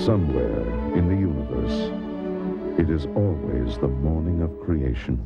Somewhere in the universe, it is always the morning of creation.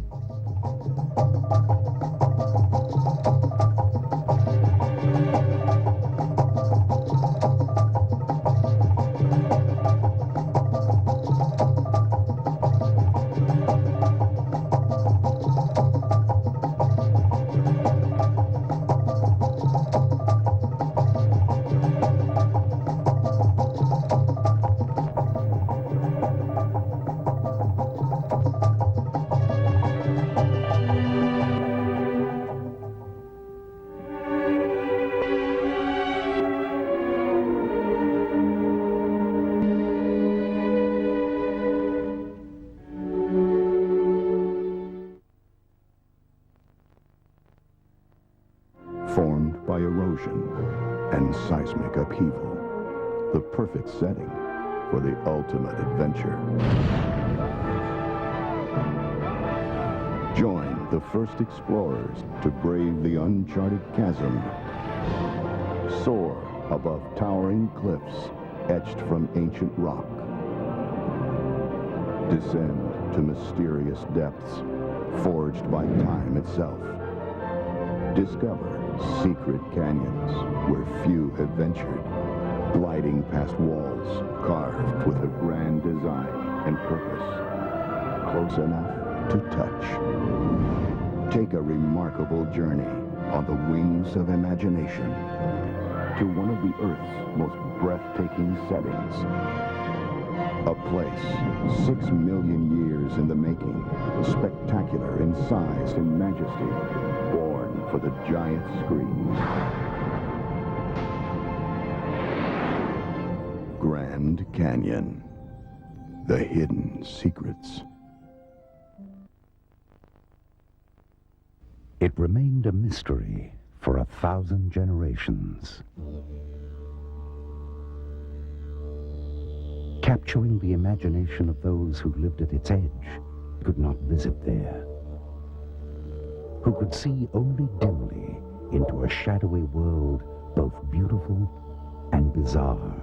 Formed by erosion and seismic upheaval, the perfect setting for the ultimate adventure. Join the first explorers to brave the uncharted chasm. Soar above towering cliffs etched from ancient rock. Descend to mysterious depths forged by time itself. Discover secret canyons where few have ventured, gliding past walls carved with a grand design and purpose, close enough to touch. Take a remarkable journey on the wings of imagination to one of the Earth's most breathtaking settings. A place 6 million years in the making, spectacular in size and majesty, born for the giant screen. Grand Canyon. The hidden secrets. It remained a mystery for 1,000 generations. Capturing the imagination of those who lived at its edge, could not visit there, who could see only dimly into a shadowy world both beautiful and bizarre.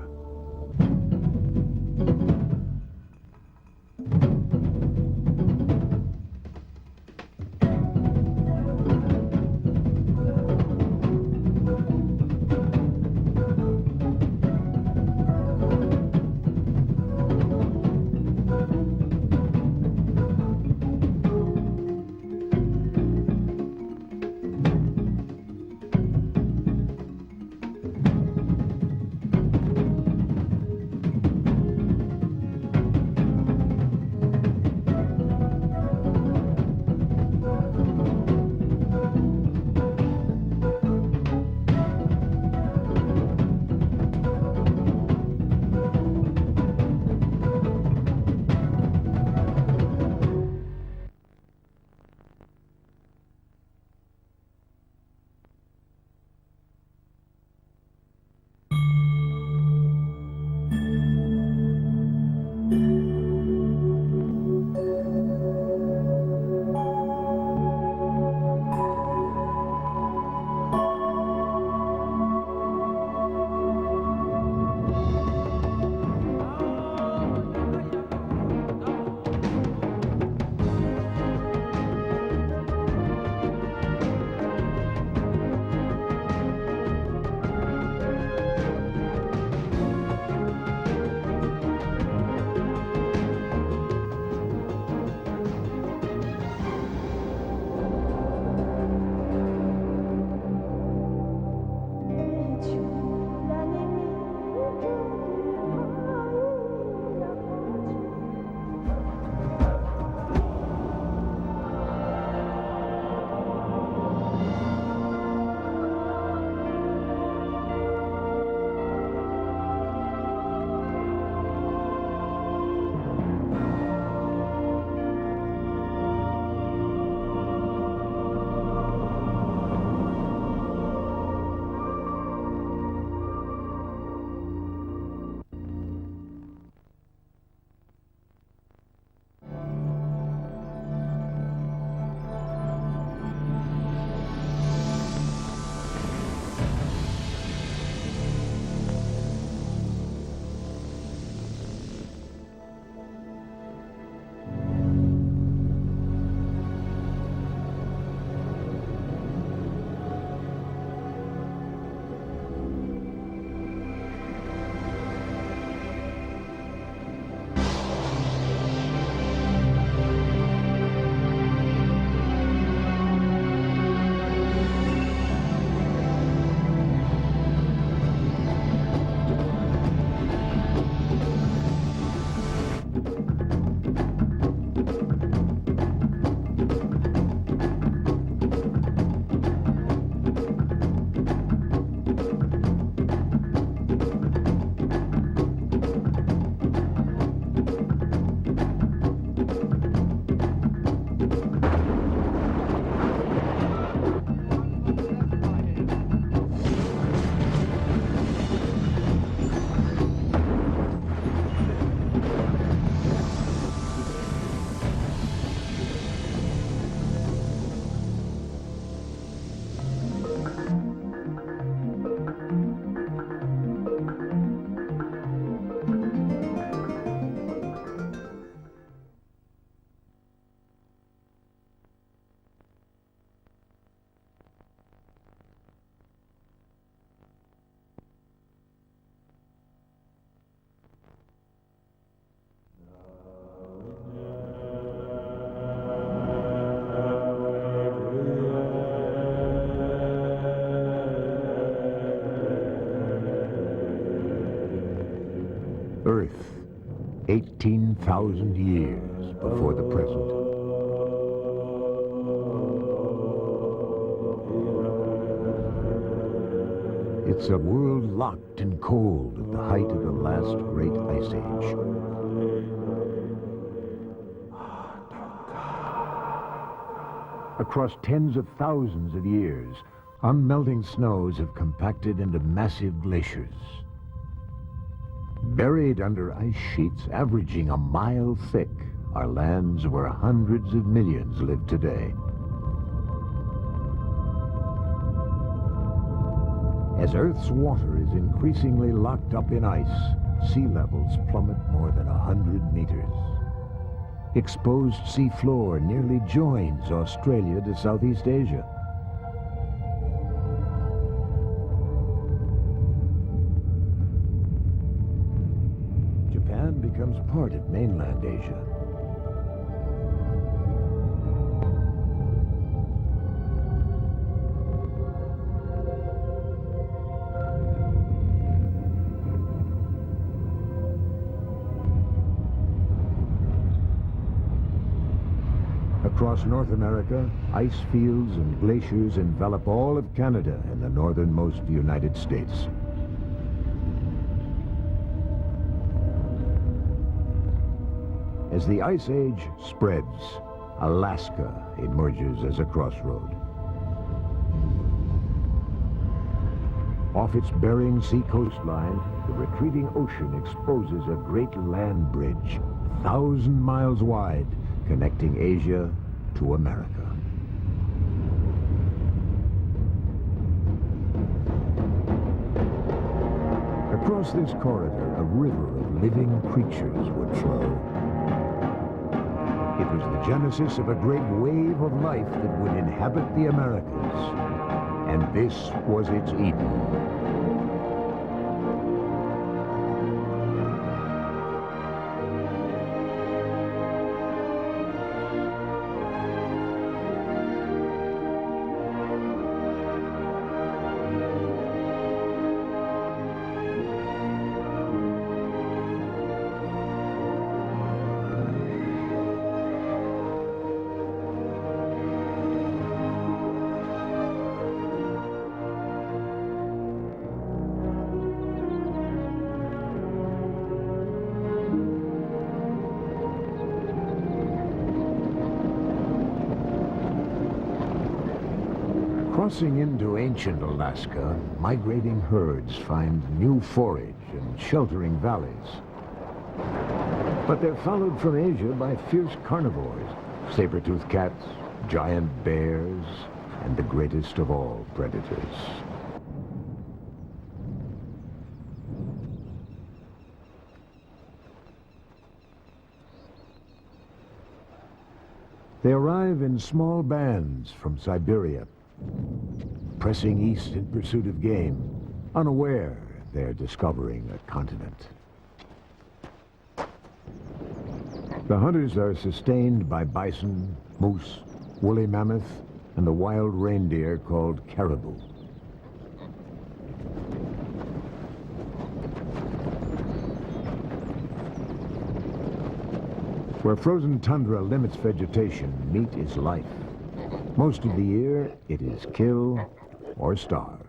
18,000 years before the present. It's a world locked and cold at the height of the last great ice age. Across tens of thousands of years, unmelting snows have compacted into massive glaciers. Buried under ice sheets averaging a mile thick are lands where hundreds of millions live today. As Earth's water is increasingly locked up in ice, sea levels plummet more than 100 meters. Exposed seafloor nearly joins Australia to Southeast Asia. Japan becomes part of mainland Asia. Across North America, ice fields and glaciers envelop all of Canada and the northernmost United States. As the Ice Age spreads, Alaska emerges as a crossroad. Off its Bering Sea coastline, the retreating ocean exposes a great land bridge, 1,000 miles wide, connecting Asia to America. Across this corridor, a river of living creatures would flow. It was the genesis of a great wave of life that would inhabit the Americas. And this was its Eden. Crossing into ancient Alaska, migrating herds find new forage and sheltering valleys. But they're followed from Asia by fierce carnivores, saber-toothed cats, giant bears, and the greatest of all predators. They arrive in small bands from Siberia, pressing east in pursuit of game, unaware they're discovering a continent. The hunters are sustained by bison, moose, woolly mammoth, and the wild reindeer called caribou. Where frozen tundra limits vegetation, meat is life. Most of the year, it is kill or starve.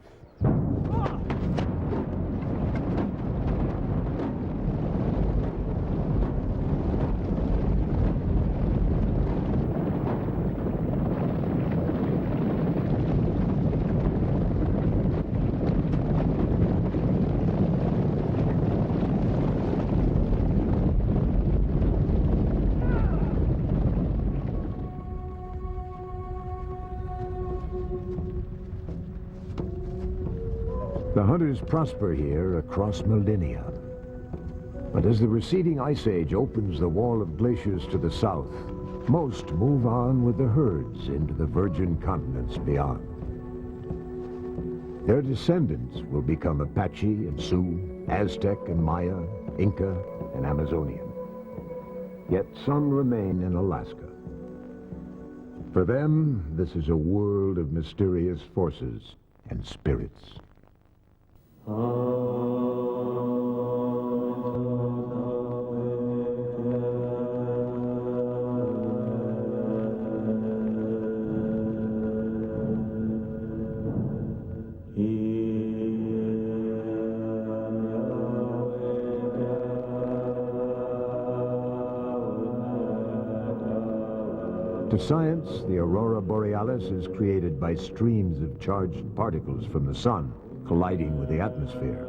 The hunters prosper here across millennia. But as the receding ice age opens the wall of glaciers to the south, most move on with the herds into the virgin continents beyond. Their descendants will become Apache and Sioux, Aztec and Maya, Inca and Amazonian. Yet some remain in Alaska. For them, this is a world of mysterious forces and spirits. To science, the aurora borealis is created by streams of charged particles from the sun colliding with the atmosphere.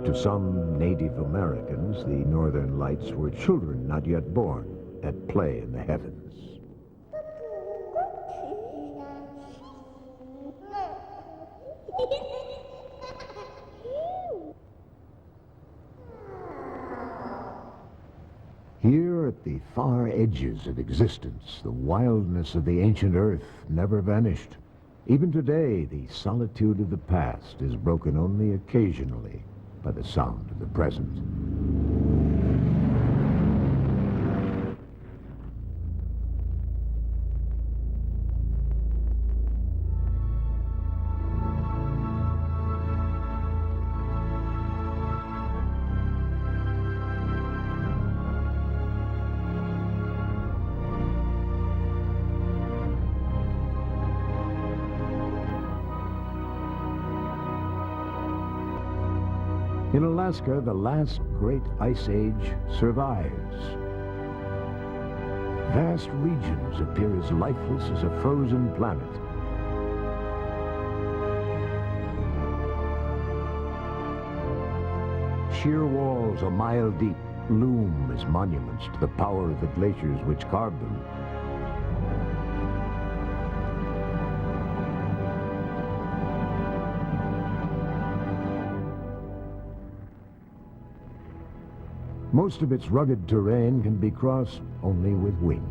To some Native Americans, the northern lights were children not yet born at play in the heavens. Here at the far edges of existence, the wildness of the ancient earth never vanished. Even today, the solitude of the past is broken only occasionally by the sound of the present. In Alaska, the last great ice age survives. Vast regions appear as lifeless as a frozen planet. Sheer walls a mile deep loom as monuments to the power of the glaciers which carved them. Most of its rugged terrain can be crossed only with wings.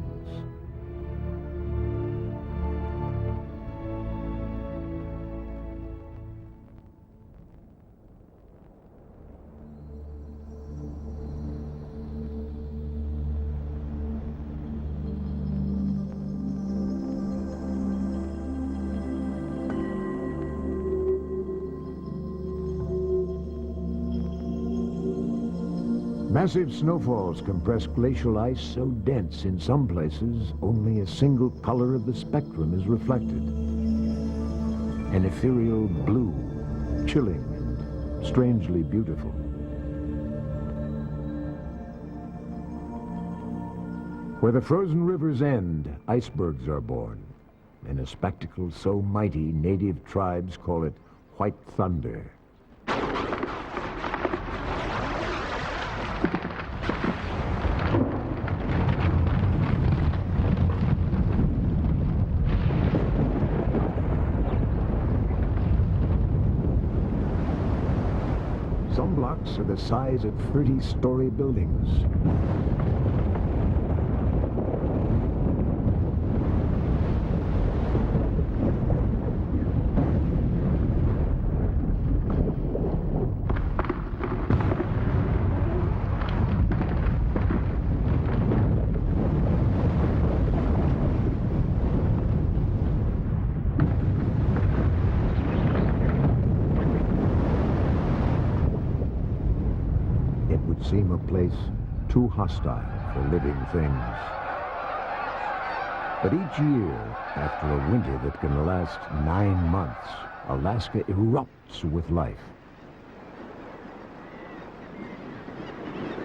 Massive snowfalls compress glacial ice so dense in some places only a single color of the spectrum is reflected. An ethereal blue, chilling and strangely beautiful. Where the frozen rivers end, icebergs are born. In a spectacle so mighty, native tribes call it white thunder. Some blocks are the size of 30-story buildings. Seem a place too hostile for living things. But each year, after a winter that can last 9 months, Alaska erupts with life.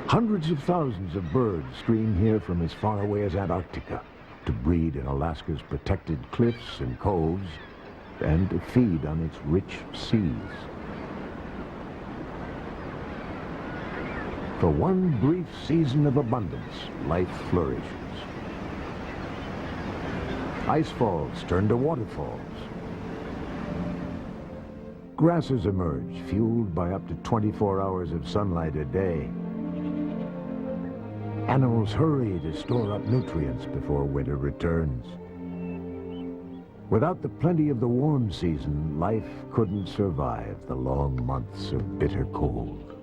Hundreds of thousands of birds stream here from as far away as Antarctica to breed in Alaska's protected cliffs and coves and to feed on its rich seas. For one brief season of abundance, life flourishes. Ice falls turn to waterfalls. Grasses emerge, fueled by up to 24 hours of sunlight a day. Animals hurry to store up nutrients before winter returns. Without the plenty of the warm season, life couldn't survive the long months of bitter cold.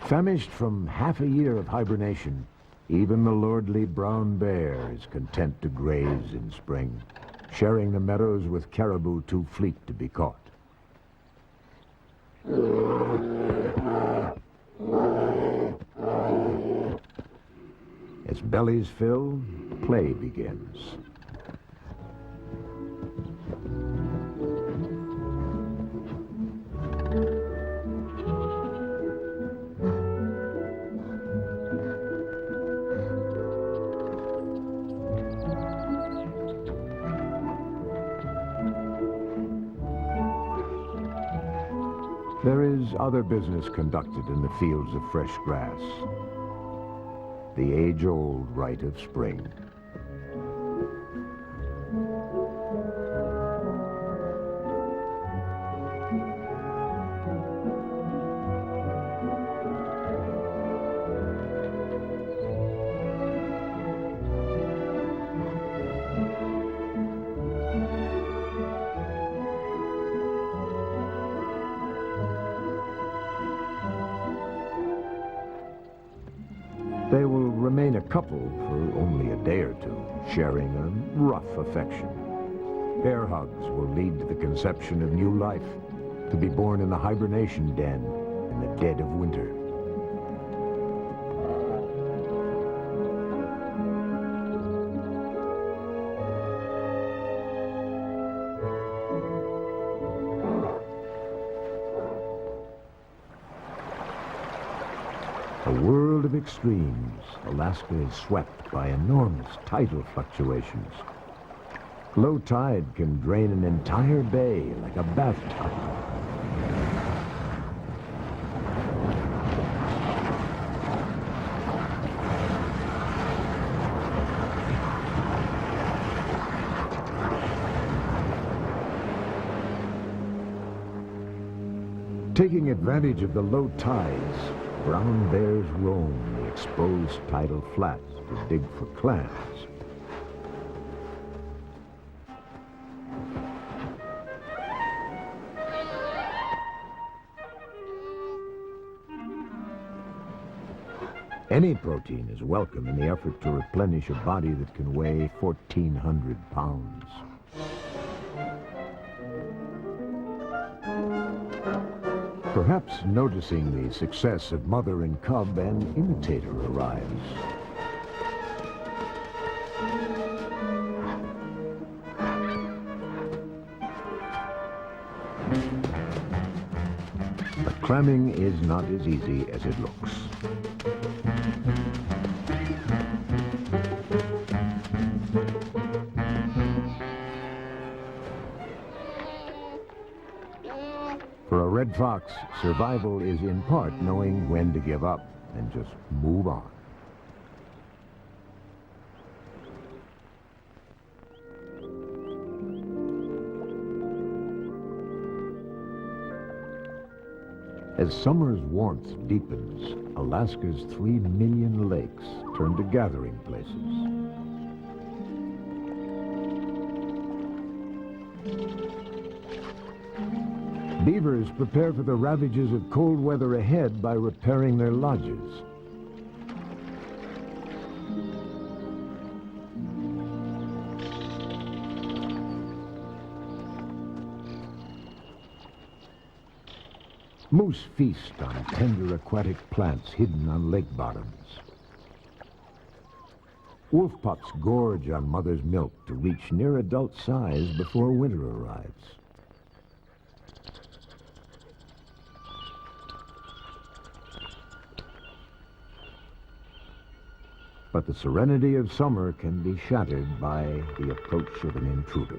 Famished from half a year of hibernation, even the lordly brown bear is content to graze in spring, sharing the meadows with caribou too fleet to be caught. As bellies fill, play begins. There is other business conducted in the fields of fresh grass. The age-old rite of spring. They will remain a couple for only a day or two, sharing a rough affection. Bear hugs will lead to the conception of new life, to be born in the hibernation den in the dead of winter. A world of extremes, Alaska is swept by enormous tidal fluctuations. Low tide can drain an entire bay like a bathtub. Taking advantage of the low tides, brown bears roam the exposed tidal flats to dig for clams. Any protein is welcome in the effort to replenish a body that can weigh 1,400 pounds. Perhaps noticing the success of mother and cub, an imitator arrives. But clamming is not as easy as it looks. For a red fox, survival is in part knowing when to give up and just move on. As summer's warmth deepens, Alaska's 3 million lakes turn to gathering places. Beavers prepare for the ravages of cold weather ahead by repairing their lodges. Moose feast on tender aquatic plants hidden on lake bottoms. Wolf pups gorge on mother's milk to reach near adult size before winter arrives. But the serenity of summer can be shattered by the approach of an intruder.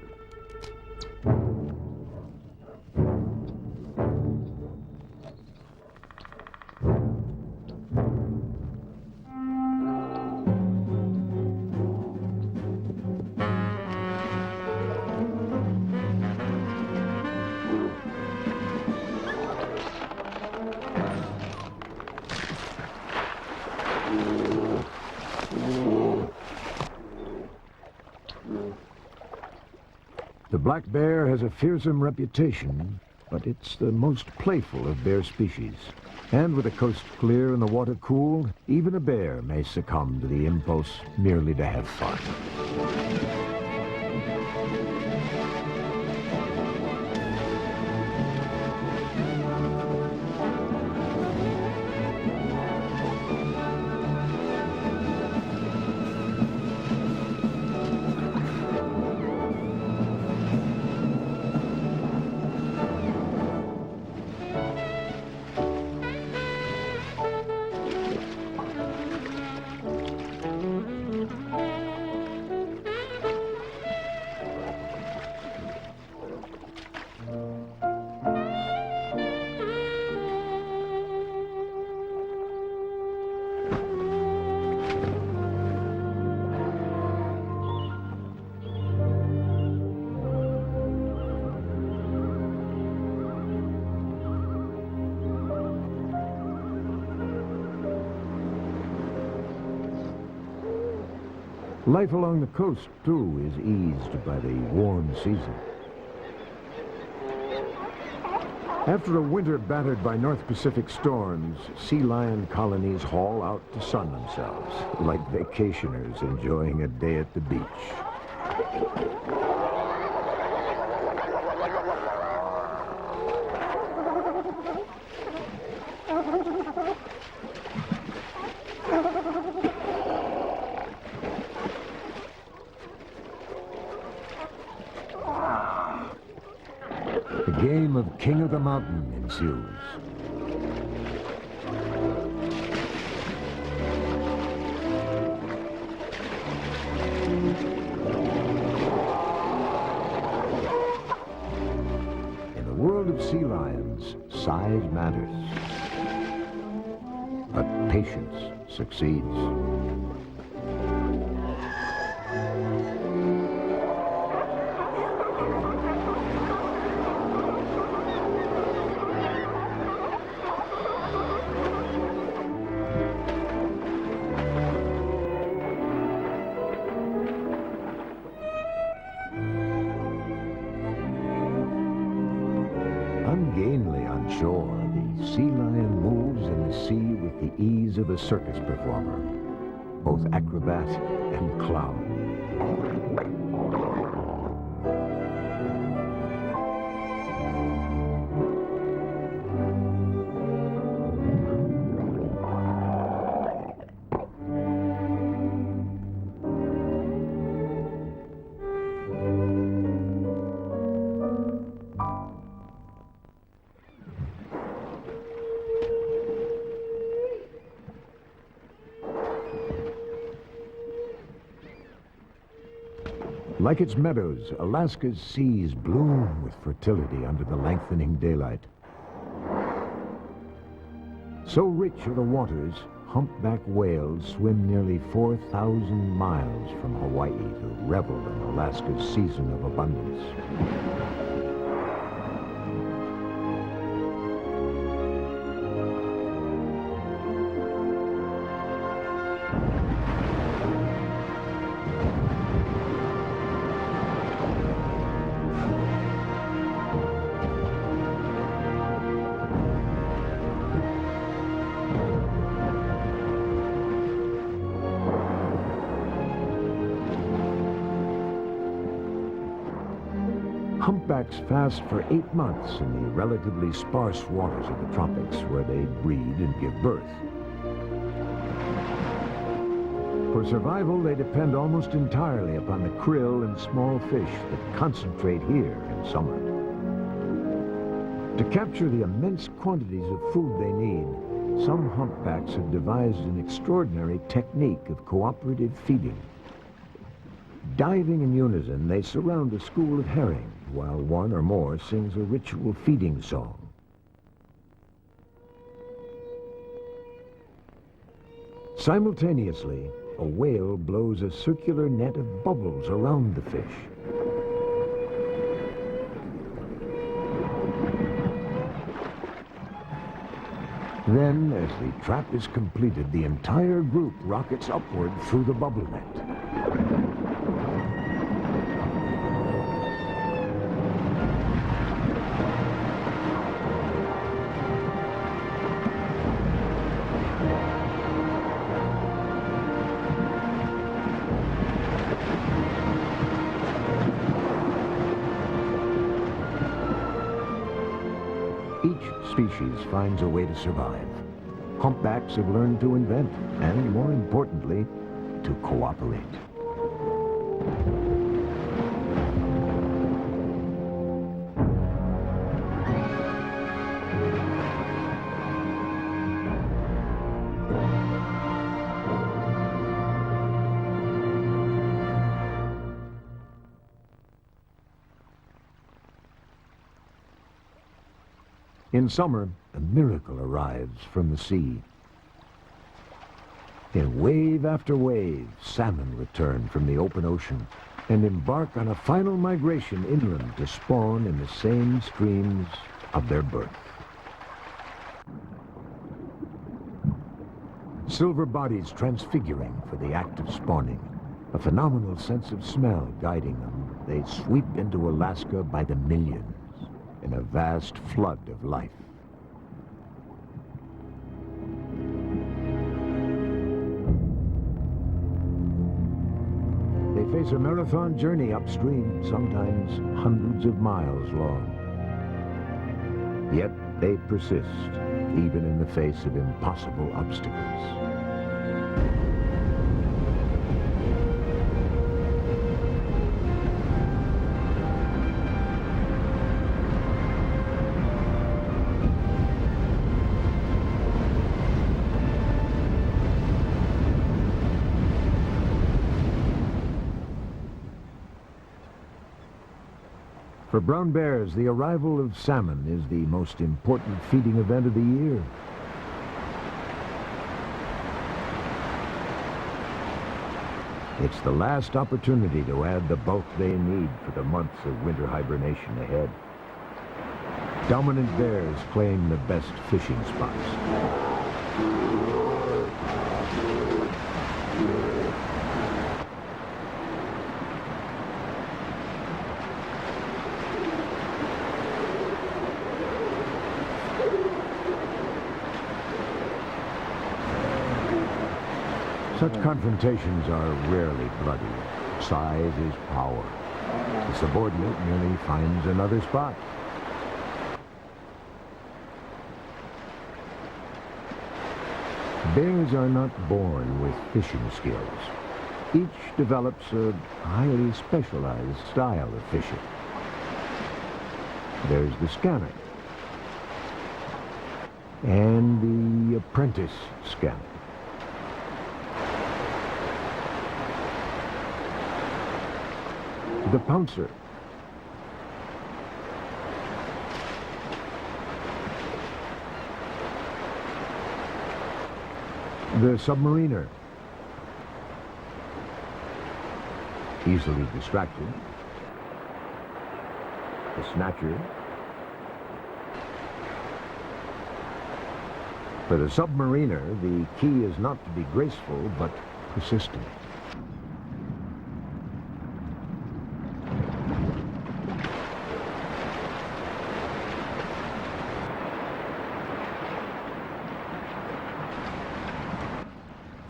The black bear has a fearsome reputation, but it's the most playful of bear species. And with the coast clear and the water cool, even a bear may succumb to the impulse merely to have fun. Life along the coast, too, is eased by the warm season. After a winter battered by North Pacific storms, sea lion colonies haul out to sun themselves, like vacationers enjoying a day at the beach. The game of King of the Mountain ensues. In the world of sea lions, size matters. But patience succeeds. Ungainly on shore, the sea lion moves in the sea with the ease of a circus performer, both acrobat and clown. Like its meadows, Alaska's seas bloom with fertility under the lengthening daylight. So rich are the waters, humpback whales swim nearly 4,000 miles from Hawaii to revel in Alaska's season of abundance. Humpbacks fast for 8 months in the relatively sparse waters of the tropics, where they breed and give birth. For survival, they depend almost entirely upon the krill and small fish that concentrate here in summer. To capture the immense quantities of food they need, some humpbacks have devised an extraordinary technique of cooperative feeding. Diving in unison, they surround a school of herring, while one or more sings a ritual feeding song. Simultaneously, a whale blows a circular net of bubbles around the fish. Then, as the trap is completed, the entire group rockets upward through the bubble net. Each species finds a way to survive. Humpbacks have learned to invent, and more importantly, to cooperate. In summer, a miracle arrives from the sea. In wave after wave, salmon return from the open ocean and embark on a final migration inland to spawn in the same streams of their birth. Silver bodies transfiguring for the act of spawning. A phenomenal sense of smell guiding them, they sweep into Alaska by the millions in a vast flood of life. They face a marathon journey upstream, sometimes hundreds of miles long. Yet they persist, even in the face of impossible obstacles. For brown bears, the arrival of salmon is the most important feeding event of the year. It's the last opportunity to add the bulk they need for the months of winter hibernation ahead. Dominant bears claim the best fishing spots. Such confrontations are rarely bloody. Size is power. The subordinate merely finds another spot. Bears are not born with fishing skills. Each develops a highly specialized style of fishing. There's the scanner and the apprentice scanner. The pouncer. The submariner. Easily distracted. The snatcher. For the submariner, the key is not to be graceful, but persistent.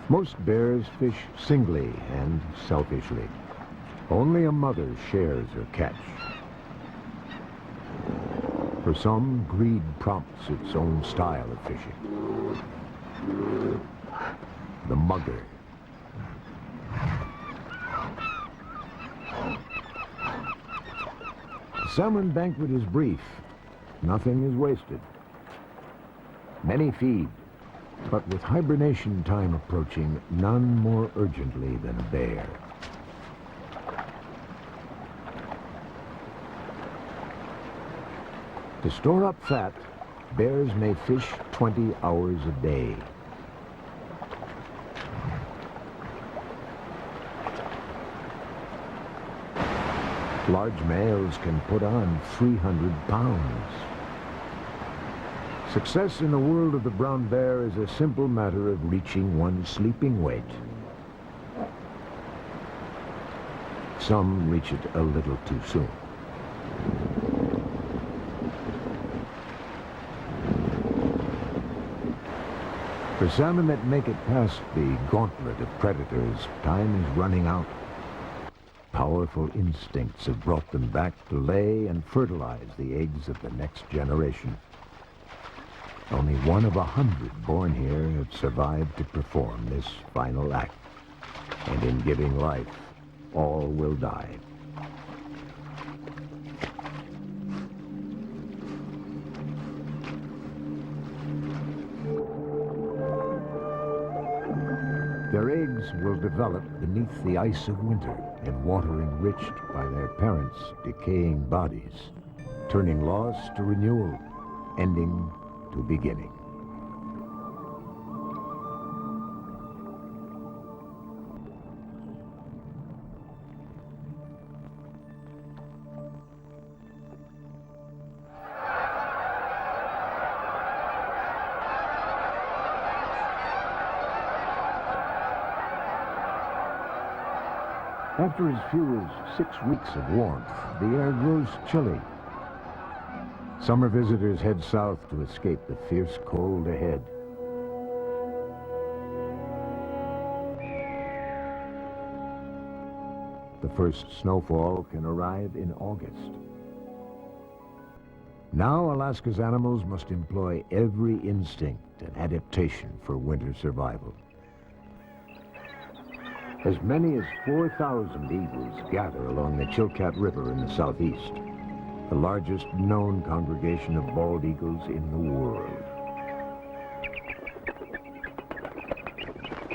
Most bears fish singly and selfishly. Only a mother shares her catch. For some, greed prompts its own style of fishing. The mugger. The salmon banquet is brief. Nothing is wasted. Many feed. But with hibernation time approaching, none more urgently than a bear. To store up fat, bears may fish 20 hours a day. Large males can put on 300 pounds. Success in the world of the brown bear is a simple matter of reaching one's sleeping weight. Some reach it a little too soon. For salmon that make it past the gauntlet of predators, time is running out. Powerful instincts have brought them back to lay and fertilize the eggs of the next generation. Only one of 100 born here have survived to perform this final act. And in giving life, all will die. Their eggs will develop beneath the ice of winter in water enriched by their parents' decaying bodies, turning loss to renewal, ending to beginning. After as few as 6 weeks of warmth, the air grows chilly. Summer visitors head south to escape the fierce cold ahead. The first snowfall can arrive in August. Now Alaska's animals must employ every instinct and adaptation for winter survival. As many as 4,000 eagles gather along the Chilkat River in the southeast, the largest known congregation of bald eagles in the world.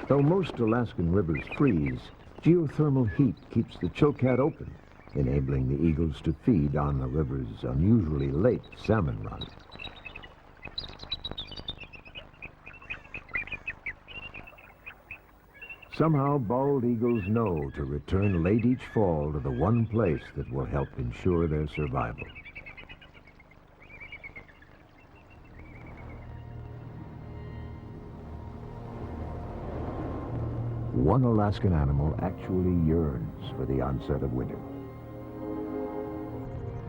Though most Alaskan rivers freeze, geothermal heat keeps the Chilkat open, enabling the eagles to feed on the river's unusually late salmon run. Somehow, bald eagles know to return late each fall to the one place that will help ensure their survival. One Alaskan animal actually yearns for the onset of winter.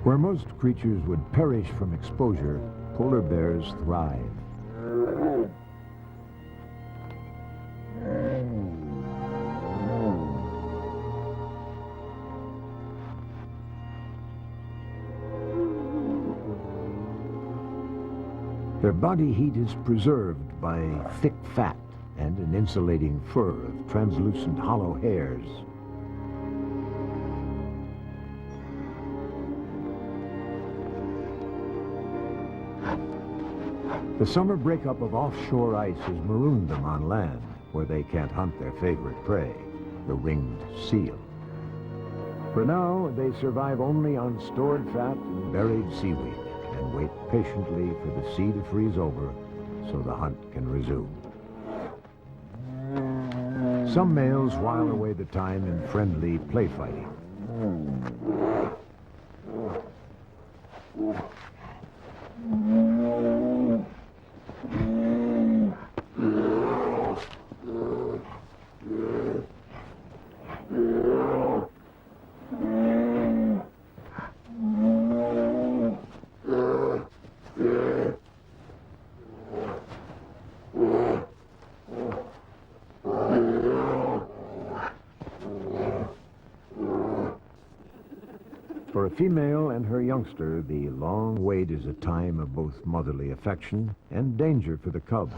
Where most creatures would perish from exposure, polar bears thrive. Their body heat is preserved by thick fat and an insulating fur of translucent hollow hairs. The summer breakup of offshore ice has marooned them on land, where they can't hunt their favorite prey, the ringed seal. For now, they survive only on stored fat and buried seaweed, and wait patiently for the sea to freeze over so the hunt can resume. Some males while away the time in friendly play fighting. For a female and her youngster, the long wait is a time of both motherly affection and danger for the cub.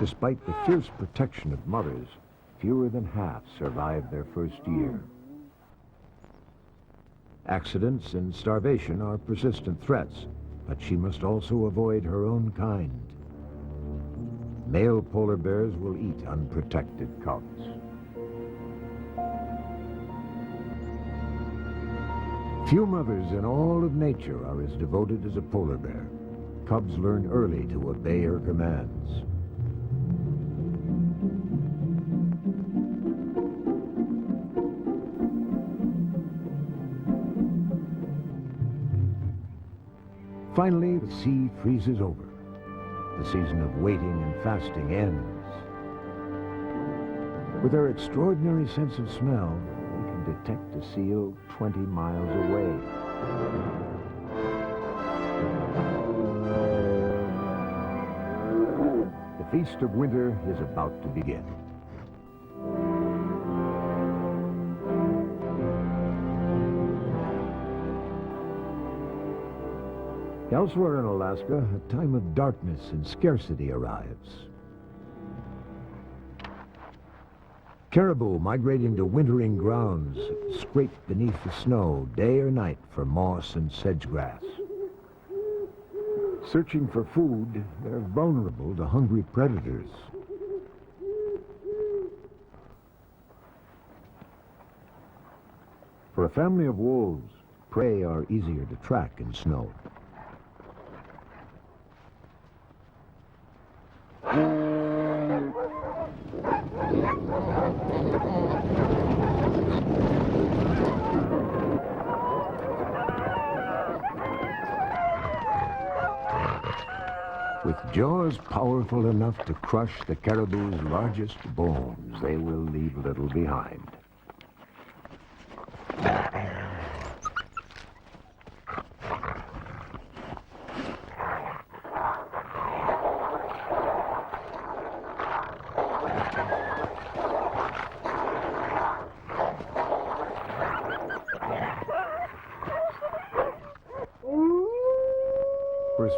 Despite the fierce protection of mothers, fewer than half survive their first year. Accidents and starvation are persistent threats, but she must also avoid her own kind. Male polar bears will eat unprotected cubs. Few mothers in all of nature are as devoted as a polar bear. Cubs learn early to obey her commands. Finally, the sea freezes over. The season of waiting and fasting ends. With their extraordinary sense of smell, they can detect a seal 20 miles away. The feast of winter is about to begin. Elsewhere in Alaska, a time of darkness and scarcity arrives. Caribou migrating to wintering grounds scrape beneath the snow day or night for moss and sedge grass. Searching for food, they're vulnerable to hungry predators. For a family of wolves, prey are easier to track in snow. With jaws powerful enough to crush the caribou's largest bones, they will leave little behind.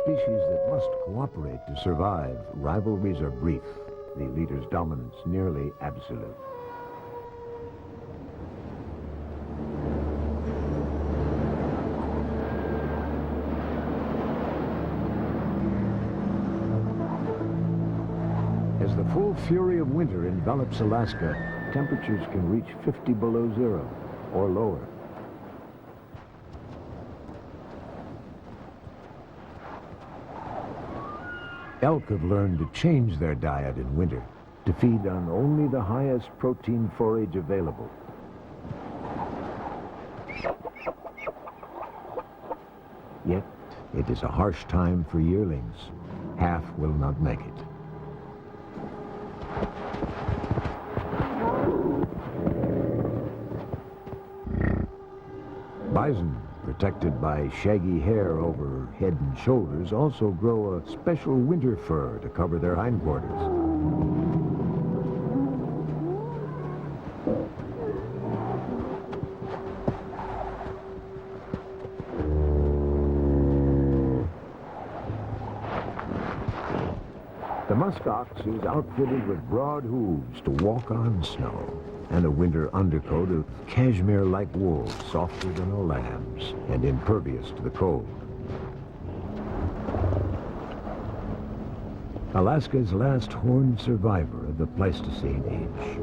species that must cooperate to survive, rivalries are brief, the leader's dominance nearly absolute. As the full fury of winter envelops Alaska, temperatures can reach 50 below zero or lower. Elk have learned to change their diet in winter to feed on only the highest protein forage available. Yet, it is a harsh time for yearlings. Half will not make it. Bison, protected by shaggy hair over head and shoulders, also grow a special winter fur to cover their hindquarters. The muskox is outfitted with broad hooves to walk on snow, and a winter undercoat of cashmere-like wool, softer than a lamb's and impervious to the cold. Alaska's last horned survivor of the Pleistocene age.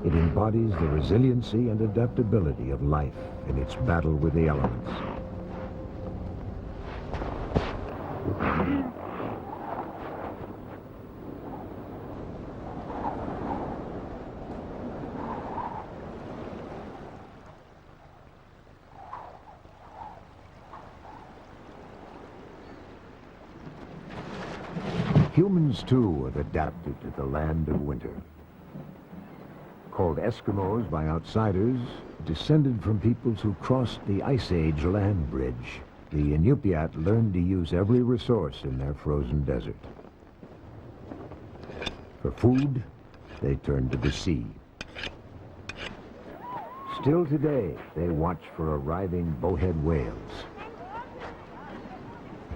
It embodies the resiliency and adaptability of life in its battle with the elements. Humans, too, have adapted to the land of winter. Called Eskimos by outsiders, descended from peoples who crossed the Ice Age land bridge, the Inupiat learned to use every resource in their frozen desert. For food, they turned to the sea. Still today, they watch for arriving bowhead whales.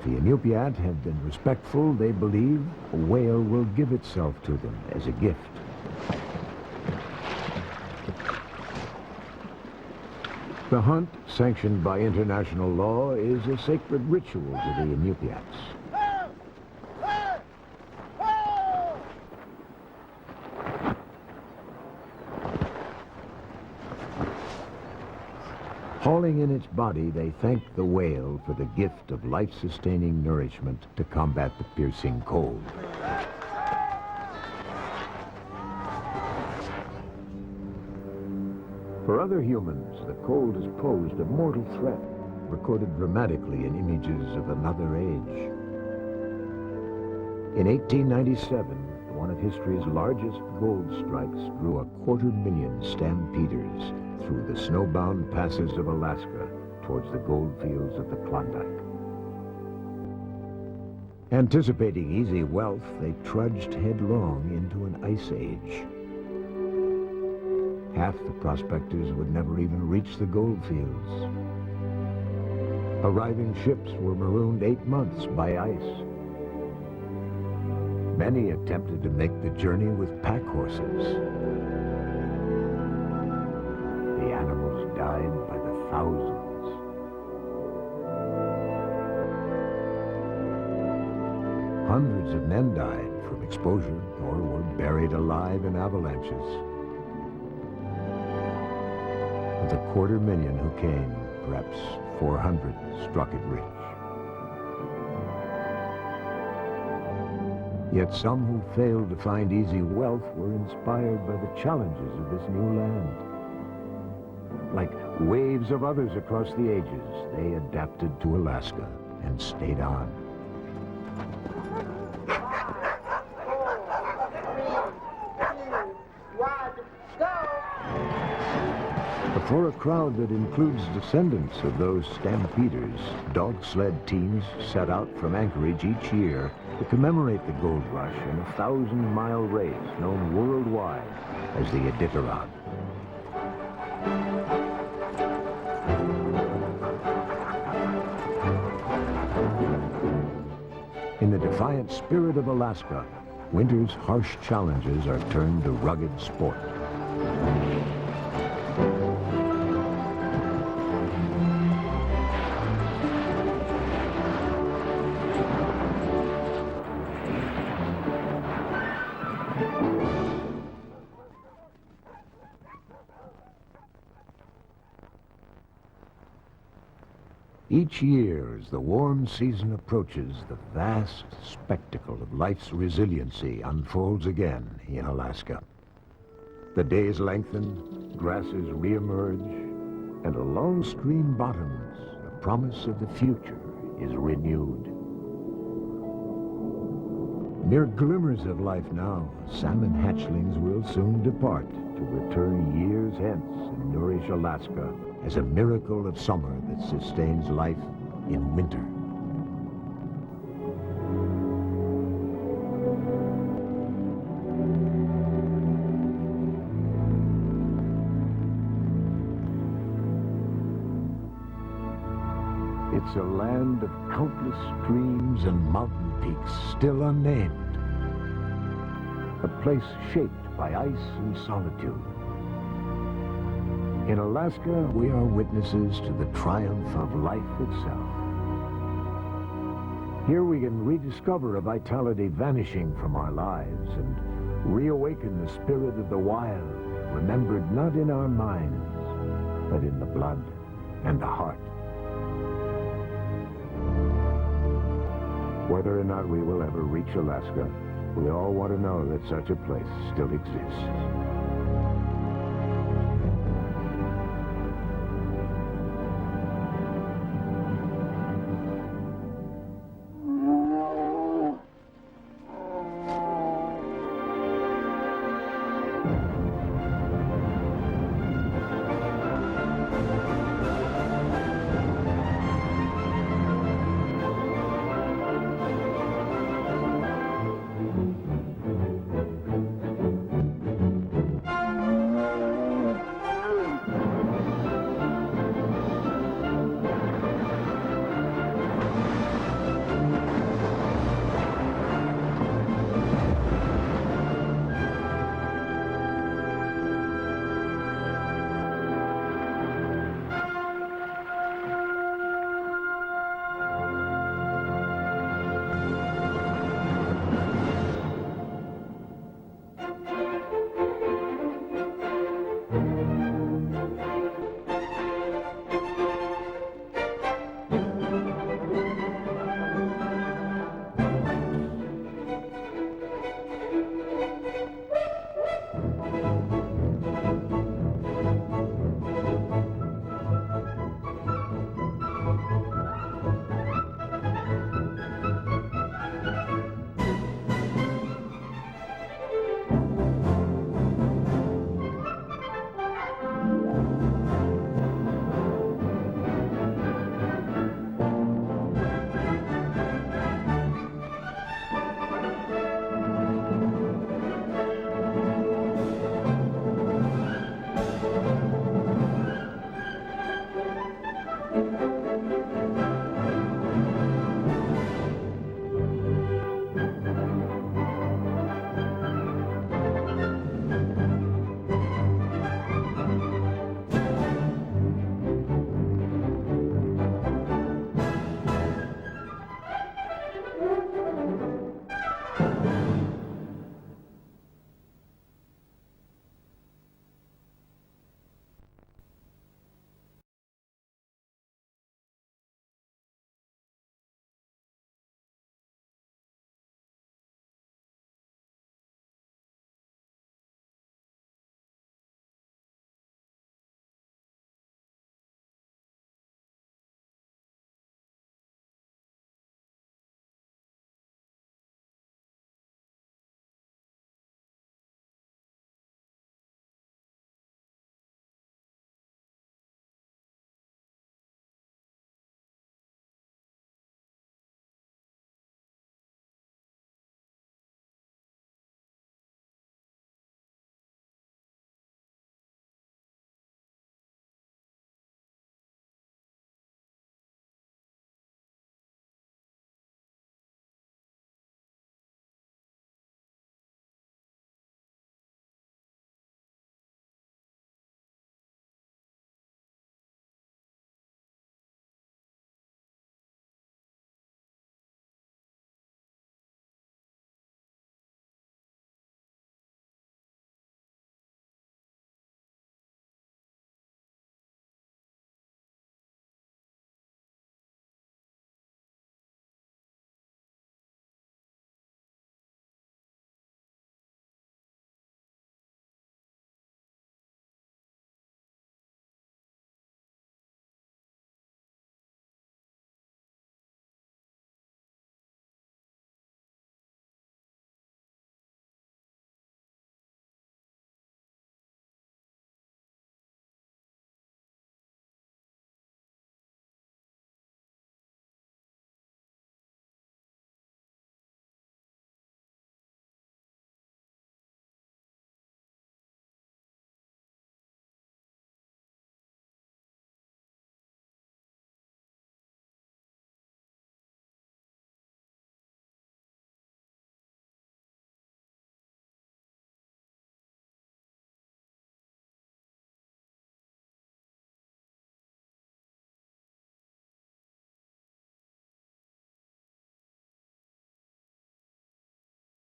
The Inupiat have been respectful. They believe a whale will give itself to them as a gift. The hunt, sanctioned by international law, is a sacred ritual to the Inupiats. Hauling in its body, they thank the whale for the gift of life-sustaining nourishment to combat the piercing cold. For other humans, the cold has posed a mortal threat, recorded dramatically in images of another age. In 1897, one of history's largest gold strikes drew 250,000 stampeders through the snowbound passes of Alaska towards the gold fields of the Klondike. Anticipating easy wealth, they trudged headlong into an ice age. Half the prospectors would never even reach the gold fields. Arriving ships were marooned 8 months by ice. Many attempted to make the journey with pack horses. The animals died by the thousands. Hundreds of men died from exposure or were buried alive in avalanches. Of the 250,000 who came, perhaps 400 struck it rich. Yet some who failed to find easy wealth were inspired by the challenges of this new land. Like waves of others across the ages, they adapted to Alaska and stayed on. For a crowd that includes descendants of those stampeders, dog sled teams set out from Anchorage each year to commemorate the gold rush in a 1,000-mile race known worldwide as the Iditarod. defiant spirit of Alaska, winter's harsh challenges are turned to rugged sport. Each year, as the warm season approaches, the vast spectacle of life's resiliency unfolds again in Alaska. The days lengthen, grasses reemerge, and along stream bottoms, the promise of the future is renewed. Mere glimmers of life now, salmon hatchlings will soon depart to return years hence and nourish Alaska as a miracle of summer that sustains life in winter. It's a land of countless streams and mountain peaks still unnamed. A place shaped by ice and solitude. In Alaska, we are witnesses to the triumph of life itself. Here we can rediscover a vitality vanishing from our lives and reawaken the spirit of the wild, remembered not in our minds, but in the blood and the heart. Whether or not we will ever reach Alaska, we all want to know that such a place still exists.